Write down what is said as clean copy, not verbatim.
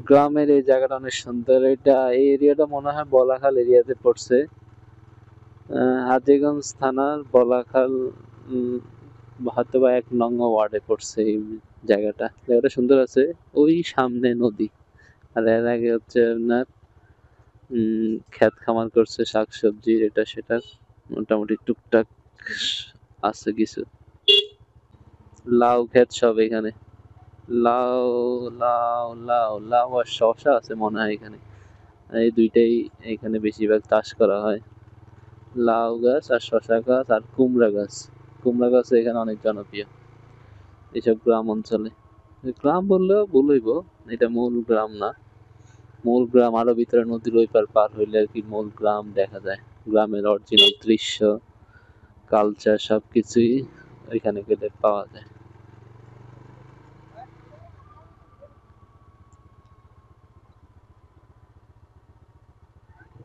গ্রামের এই জায়গাটা অনেক সুন্দর। এটা এই এরিয়াটা মনে হয় বলাখাল এরিয়াতে পড়ছে। হাজীগঞ্জ থানার বলাখাল হয়তোবা ১ নং ওয়ার্ডে পড়ছে এই জায়গাটা। জায়গাটা সুন্দর আছে। ওই সামনে নদী। আর এর আগে হচ্ছে আপনার ক্ষেত খামার করছে শাকসবজির, এটা সেটা মোটামুটি টুকটাক আছে কিছু। লাউ ক্ষেত সব এখানে। লাউ লাউ লাউ লাউ আর শসা আছে মনে হয় এখানে। এই দুইটাই এখানে বেশিরভাগ চাষ করা হয়। লাউ গাছ আর শসা গাছ আর কুমড়া গাছ। কুমড়া গাছ এখানে অনেক জনপ্রিয় এইসব গ্রাম অঞ্চলে। গ্রাম বললেও ভুল হইব, এটা মূল গ্রাম না। মূল গ্রাম আরো ভিতরে, নদীর ওই পার পার হইলে আর কি মূল গ্রাম দেখা যায়। গ্রামের অরিজিনাল দৃশ্য, কালচার সবকিছুই ওইখানে গেলে পাওয়া যায়।